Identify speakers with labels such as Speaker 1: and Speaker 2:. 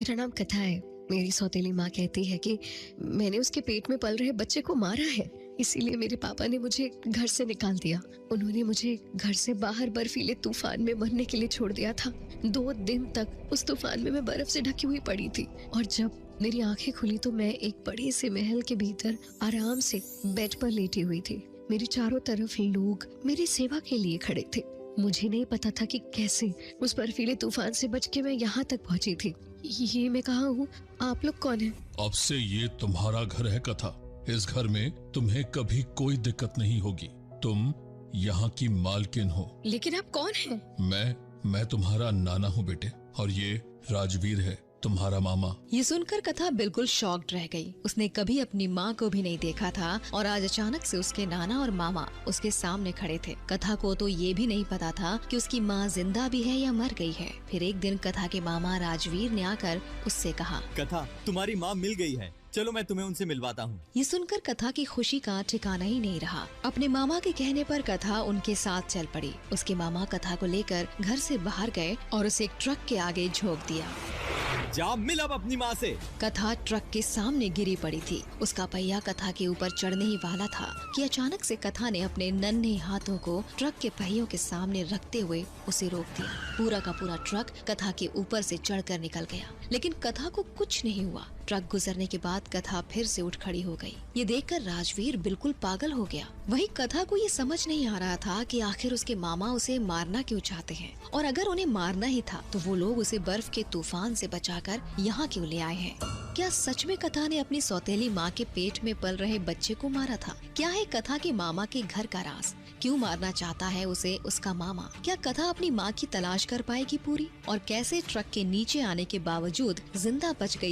Speaker 1: मेरा नाम कथा है। मेरी सौतेली माँ कहती है कि मैंने उसके पेट में पल रहे बच्चे को मारा है, इसीलिए मेरे पापा ने मुझे घर से निकाल दिया। उन्होंने मुझे घर से बाहर बर्फीले तूफान में मरने के लिए छोड़ दिया था। 2 दिन तक उस तूफान में मैं बर्फ से ढकी हुई पड़ी थी, और जब मेरी आंखें खुली तो मैं एक बड़े से महल के भीतर आराम से बेड पर लेटी हुई थी। मेरे चारों तरफ लोग मेरी सेवा के लिए खड़े थे। मुझे नहीं पता था कि कैसे उस बर्फीले तूफान से बच के मैं यहाँ तक पहुंची थी। ये मैं कहाँ हूँ? आप लोग कौन हैं?
Speaker 2: अब से ये तुम्हारा घर है कथा। इस घर में तुम्हें कभी कोई दिक्कत नहीं होगी। तुम यहाँ की मालकिन हो।
Speaker 1: लेकिन आप कौन हैं?
Speaker 2: मैं तुम्हारा नाना हूँ बेटे, और ये राजवीर है, तुम्हारा मामा।
Speaker 3: ये सुनकर कथा बिल्कुल शॉक्ड रह गई। उसने कभी अपनी माँ को भी नहीं देखा था और आज अचानक से उसके नाना और मामा उसके सामने खड़े थे। कथा को तो ये भी नहीं पता था कि उसकी माँ जिंदा भी है या मर गई है। फिर एक दिन कथा के मामा राजवीर ने आकर उससे कहा,
Speaker 4: कथा, तुम्हारी माँ मिल गई है, चलो मैं तुम्हें उनसे मिलवाता हूँ।
Speaker 3: ये सुनकर कथा की खुशी का ठिकाना ही नहीं रहा। अपने मामा के कहने पर कथा उनके साथ चल पड़ी। उसके मामा कथा को लेकर घर से बाहर गए और उसे एक ट्रक के आगे झोंक दिया।
Speaker 4: जा मिल अब अपनी माँ से।
Speaker 3: कथा ट्रक के सामने गिरी पड़ी थी। उसका पहिया कथा के ऊपर चढ़ने ही वाला था कि अचानक से कथा ने अपने नन्हे हाथों को ट्रक के पहियों के सामने रखते हुए उसे रोक दिया। पूरा का पूरा ट्रक कथा के ऊपर से चढ़कर निकल गया, लेकिन कथा को कुछ नहीं हुआ। ट्रक गुजरने के बाद कथा फिर से उठ खड़ी हो गई। ये देखकर राजवीर बिल्कुल पागल हो गया। वहीं कथा को ये समझ नहीं आ रहा था कि आखिर उसके मामा उसे मारना क्यों चाहते हैं, और अगर उन्हें मारना ही था तो वो लोग उसे बर्फ के तूफान से बचाकर यहाँ क्यों ले आए हैं। क्या सच में कथा ने अपनी सौतेली माँ के पेट में पल रहे बच्चे को मारा था? क्या है कथा के मामा के घर का राज? क्यों मारना चाहता है उसे उसका मामा? क्या कथा अपनी माँ की तलाश कर पाएगी पूरी? और कैसे ट्रक के नीचे आने के बावजूद जिंदा बच गई